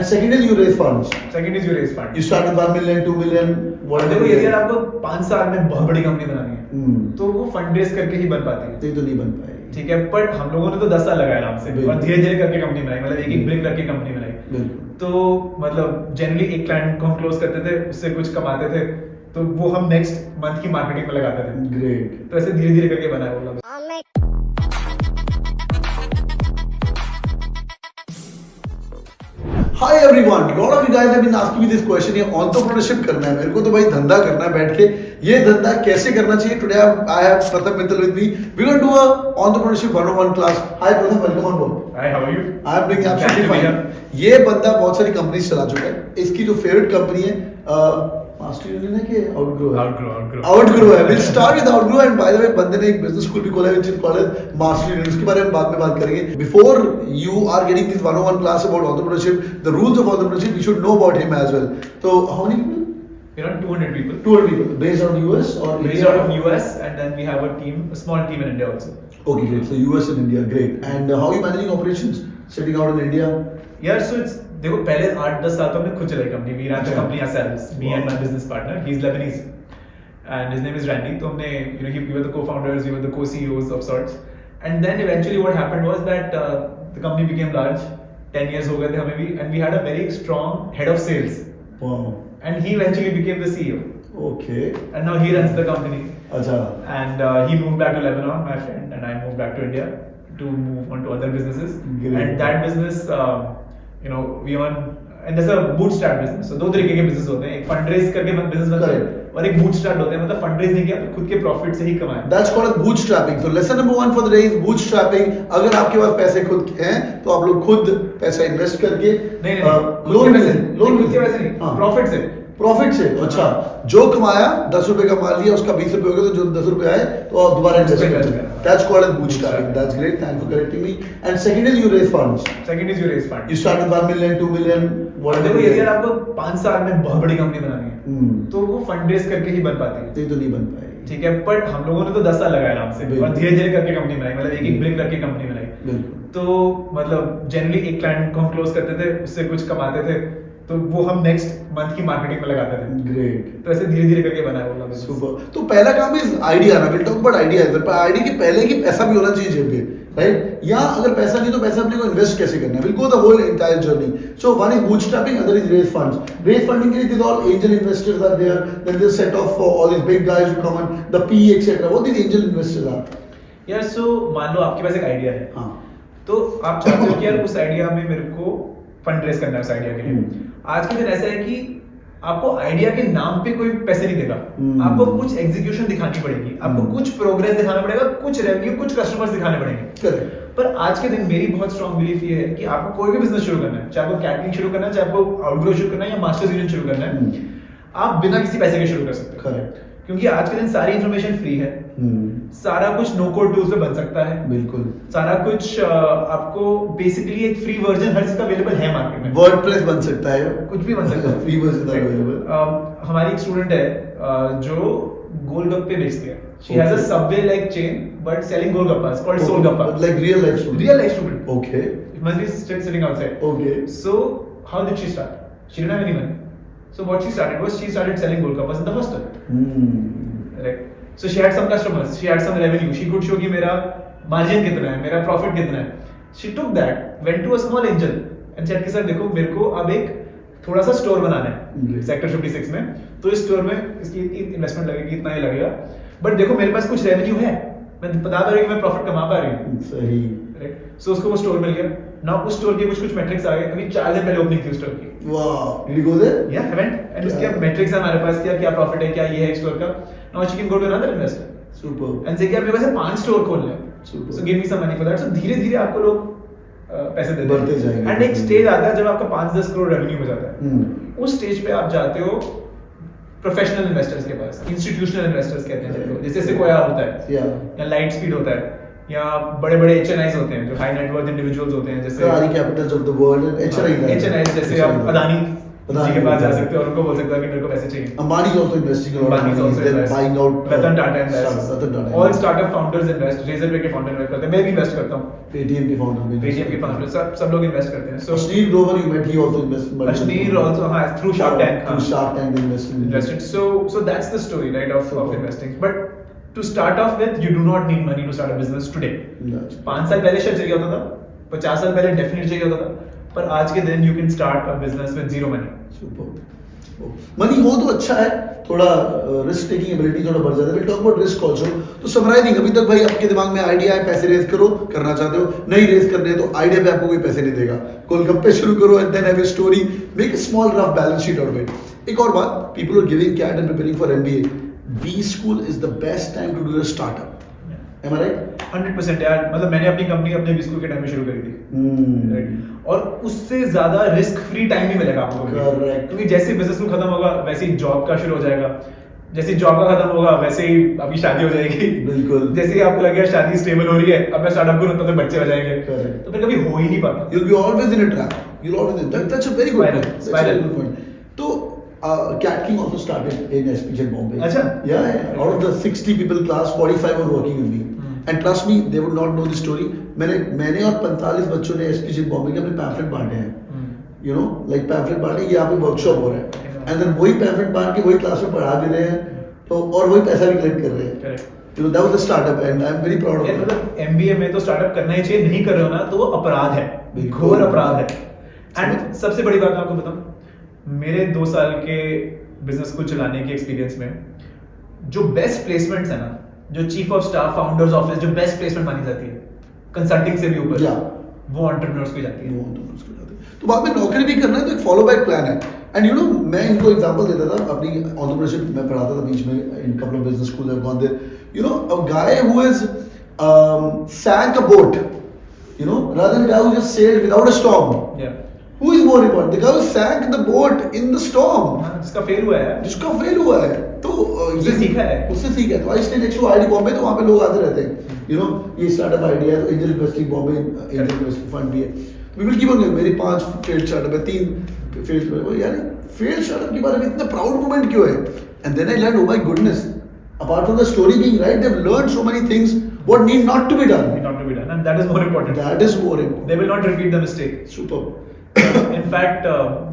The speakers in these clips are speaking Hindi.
And second is you raise funds. Second is you raise fund. You start with 1 million, 2 million, और whatever. देखो यदि आपको 5 साल में बहुत बड़ी कंपनी बनानी है तो वो फंड रेज करके ही बन पाती है, तो ये तो नहीं बन पाएगी। ठीक है। बट हम लोगों ने तो 10 साल लगाए आराम से और धीरे धीरे करके कंपनी बनाई, मतलब एक एक ब्रिक रख के कंपनी बनाई। तो मतलब जनरली एक क्लाइंट को हम क्लोज करते थे, उससे कुछ कमाते थे, तो वो हम नेक्स्ट मंथ की मार्केटिंग में लगाते थे। ग्रेट। तो ऐसे धीरे धीरे करके बनाया वो लोग। Hi everyone, lot of you guys have been asking me this question. ये entrepreneurship करना है मेरे को, तो भाई धंधा करना है बैठ के, ये धंधा कैसे करना चाहिए? Today I have Pratham Mittal with me. We're going to do a entrepreneurship 101 class. Hi Pratham, welcome on board. Hi, how are you? I am doing absolutely fine. ये बंदा बहुत सारी कंपनीज चला चुका है। इसकी जो फेवरेट कंपनी है मास्टर यूनियन है कि आउटग्रो है? आउटग्रो है। We'll start with outgrow and by the way बंदे ने एक बिजनेस स्कूल भी खोला है which is called master union, उसके बारे में बाद में बात करेंगे। Before you are getting this 101 class about entrepreneurship, the rules of entrepreneurship, you should know about him as well. So how many people? Around 200 people. 200 people. Based out of US or based India? out of US, and then we have a small team in India also. Okay, great. So US and India, great. And how are you managing operations? Sitting out in India? Yeah, so it's देखो पहले 8-10 साल तो हमने खुद चलाई company. We ran the company ourselves, me and my business partner. He's Lebanese and his name is Randy. तो हमने we were the co-founders, we were the co-CEOs of sorts. And then eventually what happened was that the company became large. 10 years हो गए थे हमें भी, and we had a very strong head of sales. Wow. And he eventually became the CEO. Okay. And now he runs the company. Acha. And he moved back to Lebanon, my friend, and I moved back to India to move on to other businesses. Great. And that business, we earn, and there's a bootstrap business. So दो तरीके के business होते हैं, एक fundraise करके business बनता है और एक bootstrap होते हैं, मतलब fundraise नहीं किया तो खुद के profit से ही कमाया। That's called as bootstrapping. So lesson number 1 for the day is bootstrapping. अगर आपके पास पैसे खुद के हैं तो आप लोग खुद पैसा इन्वेस्ट करके लोन खुद के पैसे नहीं, प्रॉफिट से। प्रॉफिट से, अच्छा, जो कमाया 10 रुपए कमा लिया, उसका 20 रुपए हो गया, तो जो 10 रुपए आए तो आप दोबारा इन्वेस्ट करें। That's called as bootstrapping. That's great. Thanks for correcting me. And second is you raise funds. Second is you raise fund. You start with 1 million, 2 million, whatever. देखो यदि आपको 5 साल में बहुत बड़ी कंपनी बनानी है तो वो फंड रेज करके ही बन पाती है, ये तो नहीं बन पाएगी। ठीक है। बट हम लोगों ने तो 10 साल लगाए आराम से और धीरे धीरे करके कंपनी बनाई, मतलब एक एक ब्रिक रख के कंपनी बनाई। तो मतलब जनरली एक क्लाइंट को हम क्लोज करते थे, उससे कुछ कमाते थे, तो वो हम नेक्स्ट मंथ की मार्केटिंग में लगाते थे। ग्रेट। तो ऐसे धीरे धीरे करके बनाया वो लोग। सुपर। तो पहला काम इज आइडिया ना, विल टॉक अबाउट आइडिया, पर आइडिया के पहले की पैसा भी होना चाहिए जेब में, राइट? या अगर पैसा नहीं तो पैसा अपने को इन्वेस्ट कैसे करना है, will go the whole entire journey. So one is bootstrapping, other is raise funds. Raise funding के लिए this all angel investors are there, then this set of all this big guys who come on the P etcetera, what this angel investors are. यार सो मान लो आपके पास एक आइडिया है, हां, तो आप चाहते हो कि यार उस आइडिया में मेरे को फंड रेज करना है उस आइडिया के लिए। आज के दिन ऐसा है कि आपको आइडिया के नाम पे कोई पैसे नहीं देगा, आपको कुछ एग्जीक्यूशन दिखानी पड़ेगी, आपको कुछ प्रोग्रेस दिखाना पड़ेगा, कुछ रेवेन्यू, कुछ कस्टमर्स दिखाने पड़ेंगे। पर आज के दिन मेरी बहुत स्ट्रांग बिलीफ ये है कि आपको कोई भी बिजनेस शुरू करना है, चाहे आपको कैटरिंग शुरू करना है, चाहे आपको आउटग्रो शुरू करना है या मास्टर्स यूनियन शुरू करना है, आप बिना किसी पैसे के शुरू कर सकते हो। करेक्ट। क्योंकि आज के दिन सारी इन्फॉर्मेशन फ्री है, सारा कुछ नो कोड टूल्स पे बन सकता है, बिल्कुल सारा कुछ आपको बेसिकली एक फ्री वर्जन हर चीज का अवेलेबल है मार्केट में। वर्डप्रेस बन सकता है, कुछ भी बन सकता है, फ्री वर्जन अवेलेबल। हमारी एक स्टूडेंट है जो गोलगप्पे बेचती है। She has a subway like chain but selling golgappa, it's called Solgappa, like real life student. Okay, it must be still sitting outside. Okay. So how did she start? She didn't have any money. So what she started was she started selling golgappas in the hostel. Right. So she had some customers, she had some revenue. She could show कि मेरा margin कितना है, मेरा profit कितना है. She took that, went to a small angel and said कि सर देखो मेरे को अब एक थोड़ा सा स्टोर बनाना है सेक्टर 56 में, तो इस स्टोर में इसकी इन्वेस्टमेंट लगेगी, इतना ही लगेगा, बट देखो मेरे पास कुछ रेवेन्यू है, मैं बता पा रही हूँ कि मैं प्रॉफिट कमा पा रही हूँ। सही। राइट। सो उसको वो स्टोर मिल गया ना, उस स्टोर के कुछ मैट्रिक्स आ गए। अभी 4 दिन पहले ओपनिंग थी उस स्टोर की। वाह, डिड यू गो देयर? या आई वेंट एंड उसके मैट्रिक्स है हमारे पास, क्या प्रॉफिट है, क्या ये है स्टोर का। Now she can go to another investor. Super. And say क्या मेरे पास 5 स्टोर खोलने हैं, so give me some money for that. So धीरे धीरे आपको लोग पैसे देते बढ़ते जाएंगे। एंड एक स्टेज आता है जब आपका 5-10 करोड़ रेवेन्यू हो जाता है, उस स्टेज पे आप जाते हो प्रोफेशनल इन्वेस्टर्स के पास, इंस्टीट्यूशनल इन्वेस्टर्स कहते हैं जिनको, जैसे सेक्वाया होता है या लाइट स्पीड होता है, या बड़े-बड़े एचएनआईज होते हैं जो हाई नेट वर्थ इंडिविजुअल्स होते हैं, जैसे सारी Capitals of the world HNI जैसे अब अदानी जी के पास जा सकते हो और उनको बोल सकते हो कि मेरे को पैसे चाहिए. Ambani is also investing a lot of Ambani is money. also They're invest. buying out Ratan Tata invest. Ratan Tata All invest. startup founders invest. Razorpay के founder invest करते हैं. मैं भी invest करता हूँ. Paytm के founder भी Paytm के founder सब लोग invest करते हैं. So Ashneer Grover you met, he also invested. Ashneer also हाँ through Shark Tank. Through Shark Tank they invested. So that's the story, right, of investing. But to start off with, you do not need money to start a business today. 5 साल पहले शायद चाहिए होता था. 50 साल पहले डेफिनेटली चाहिए होता था. पर आज के दिन you can start a business with zero money. Super. Money हो तो अच्छा है, थोड़ा रिस्क टेकिंग एबिलिटी थोड़ा बढ़ जाता है. Will talk about risk also. तो समराइजिंग, अभी तक भाई आपके दिमाग में आइडिया है, पैसे रेज करो, करना चाहते हो, नहीं रेज करने हैं तो आइडिया पे आपको कोई पैसे नहीं देगा. गोलगप्पे शुरू करो and then have a story, make a small rough balance sheet out of it. एक और बात, people are giving CAT and preparing for MBA. B school is the best time to do a startup. Am I right? 100% यार. मतलब मैंने अपनी कंपनी अपने स्कूल के टाइम में शुरू करी थी. Right? और उससे ज्यादा रिस्क फ्री टाइम नहीं मिलेगा आपको. Correct. क्योंकि जैसे बिजनेस में खत्म होगा वैसे ही जॉब का शुरू हो जाएगा. जैसे जॉब का खत्म होगा वैसे ही आपकी शादी हो जाएगी. बिल्कुल. जैसे ही आपको लगेगा शादी स्टेबल हो रही है, अब मैं स्टार्टअप करूँ तब तक बच्चे हो जाएंगे. Correct. तो फिर कभी हो ही नहीं पाता. You'll be always in a trap. You'll always in. That's a very good Spiral. point. That's a very good point. तो Cat King also started in SPJ Bombay. अच्छा. Yeah. Out of the 60 people class, 45 were working with me. And trust me, they would not know the story. मैंने और 45 बच्चों ने SPJ Bombay के अपने पैम्फलेट बांटे हैं. You know, like पैम्फलेट बांटे, ये यहाँ पे वर्कशॉप हो रहा है. And then वही पैम्फलेट बांट के वही क्लास में पढ़ा भी रहे हैं. तो और वही पैसा भी कलेक्ट कर रहे हैं. Correct. You know, that was the startup and I'm very proud of it. मतलब MBA में तो स्टार्टअप करना ही चाहिए. नहीं कर रहे हो ना तो वो अपराध है, घोर अपराध है. एंड सबसे बड़ी बात मैं आपको बताऊं, मेरे 2 साल के बिजनेस को चलाने के एक्सपीरियंस में जो बेस्ट प्लेसमेंट्स है ना, जो chief of staff, founders office, जो बेस्ट प्लेसमेंट मानी जाती है कंसल्टिंग से भी ऊपर, वो एंटरप्रेन्योर्स को जाती है. तो बाद में नौकरी भी करना है तो एक फॉलो बैक प्लान है. एंड यू नो, मैं इनको एग्जांपल देता था अपनी एंटरप्रेन्योरशिप में पढ़ाता था बीच में in couple of business schools have gone there. You know, a guy who is sank a boat, you know, rather than a guy who just sailed without a storm. Yeah. Who is more important? The guy who sank the boat in the storm. जिसका फेल हुआ है. जिसका फेल हुआ है. तो उससे सीखा है. उससे सीखा है. तो I stay next to IIT Bombay, तो वहाँ पे लोग आते रहते हैं. यू नो, ये स्टार्टअप आइडिया है तो angel investing Bombay angel investing fund भी है. We will keep on going. मेरी 5 फेल्ड स्टार्टअप है, 3 फेल्ड. यार फेल्ड स्टार्टअप के बारे में इतना प्राउड मोमेंट क्यों है? And then I learn, oh my goodness, apart from the story being right, they've learned so many things what need not to be done. Not to be done, and that is more important. That is more important. They will not repeat the mistake. Superb. In fact,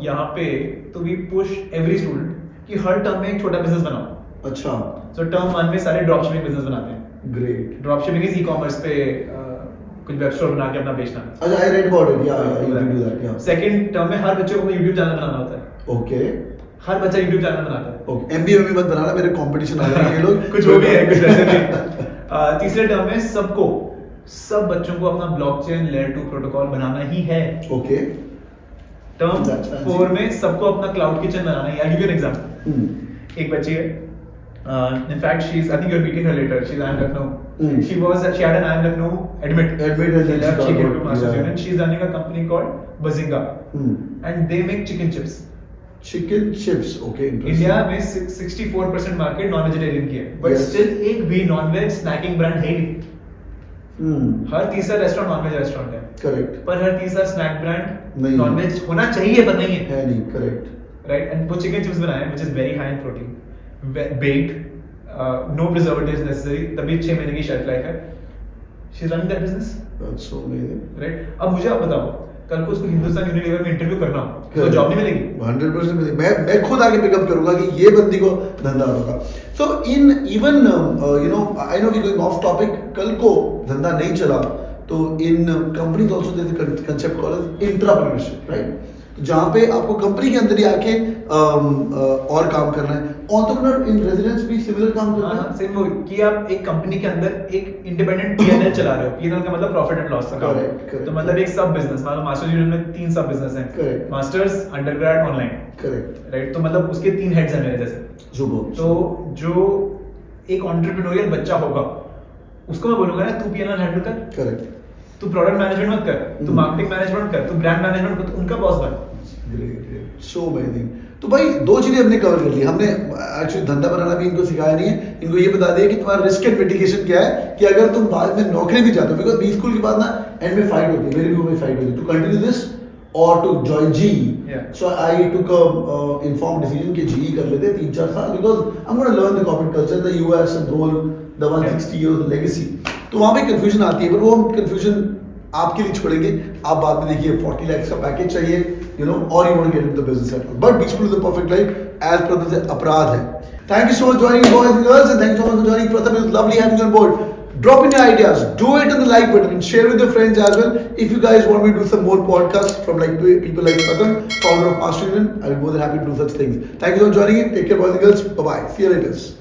यहाँ पे तो we push every student कि हर टर्म में एक छोटा बिजनेस बनाओ. अच्छा. So term 1 में सारे ड्रॉप शिपिंग बिजनेस बनाते हैं. Great. Drop shipping is e-commerce पे कुछ वेब स्टोर बना के अपना बेचना. अच्छा, I read about it. Yeah, you can do that. Yeah. Second term में हर बच्चे को YouTube चैनल बनाना होता है. Okay. हर बच्चा YouTube चैनल बनाता है. Okay. MBA में मत बनाना, मेरे कंपटीशन आ जाएंगे ये लोग. कुछ वो भी है, कुछ वैसे भी. तीसरे टर्म में सब बच्चों को अपना ब्लॉकचेन लेयर 2 प्रोटोकॉल बनाना ही है. Okay. Term That's fancy. 4 में सबको अपना क्लाउड किचन बनाना है. I'll give you an example. एक बच्ची है. In fact, I think you're meeting her later. She's IIM Lucknow. She had an IIM Lucknow admit. Admit, and She then left. she She got came to out. Masters Yeah. Union. She's running a company called Bazinga, and they make chicken chips. Chicken chips. Okay. Interesting. India में 64% मार्केट नॉन वेजिटेरियन की है, बट Yes. स्टिल एक भी नॉन वेज स्नैकिंग ब्रांड है ही नहीं. हर तीसरा रेस्टोरेंट नॉन वेज रेस्टोरेंट है. Correct. पर हर तीसरा स्नैक ब्रांड नहीं. नॉन वेज होना चाहिए पर नहीं है. है नहीं. Correct. राइट. एंड वो चिकन चिप्स बनाए which is very high in protein, baked, no preservatives necessary, तभी 6 महीने की शेल्फ लाइफ है. She is running that business. That's so amazing. Right. अब मुझे आप बताओ, कल को उसको हिंदुस्तान यूनिलीवर में इंटरव्यू करना हो तो जॉब नहीं मिलेगी. 100% मिलेगी. मैं खुद आके पिकअप करूंगा कि ये बंदी को धंधा होगा. So in even you know, I know we going off topic. कल को धंधा नहीं चला तो in companies also there is concept called intrapreneurship, right? जहाँ पे आपको कंपनी के अंदर ही आके और काम करना है. एंटरप्रेन्योर इन रेजिडेंस भी सिमिलर काम करना है. सेम वो कि आप एक कंपनी के अंदर एक इंडिपेंडेंट पीएनएल चला रहे हो. पीएनएल का मतलब प्रॉफिट एंड लॉस का. Correct. तो मतलब एक सब बिजनेस, मान लो मास्टर्स यूनियन में 3 सब बिजनेस हैं. Correct. Masters, undergrad, online. Correct. Right. तो मतलब उसके 3 हेड्स हैं मेरे जैसे. सुपर. तो जो एक एंटरप्रेन्योरियल बच्चा होगा उसको मैं बोलूंगा ना, तू पीएनएल हैंडल कर, करेक्ट. तू प्रोडक्ट मैनेजमेंट मत कर, तू मार्केटिंग मैनेजमेंट कर, तू ब्रांड मैनेजमेंट कर, उनका बॉस बन. ग्रेट. So amazing. तो भाई 2 चीजें हमने कवर कर ली. हमने एक्चुअली धंधा बनाना भी इनको सिखाया नहीं है. इनको ये बता दिया कि तुम्हारा रिस्क एंड मिटिगेशन क्या है, कि अगर तुम बाद में नौकरी भी चाहते हो, बिकॉज बी स्कूल के बाद ना एंड में फाइट होती है, मेरे भी में फाइट होती है, टू कंटिन्यू दिस और टू जॉइन जी. Yeah. So I took a informed decision कि GE कर लेते 3-4 साल because I'm going to learn the corporate culture, the US and the whole the 160 years of legacy. तो वहाँ पे confusion आती है, पर वो confusion आपके लिए छोड़ेंगे. आप बाद में देखिए 40 lakhs का पैकेज चाहिए, you know, or you want to get into the business sector. But Beachpool is the perfect life, as Pratham said, अपराध है. Thank you so much for joining, boys and girls, and thank you so much for joining Pratham. It was lovely having you on board. Drop in your ideas, do it in the like button, and share with your friends as well. If you guys want me to do some more podcasts from like people like Pratham, founder of Master Union, I'll be more than happy to do such things. Thank you so much for joining in. Take care, boys and girls. Bye bye. See you later.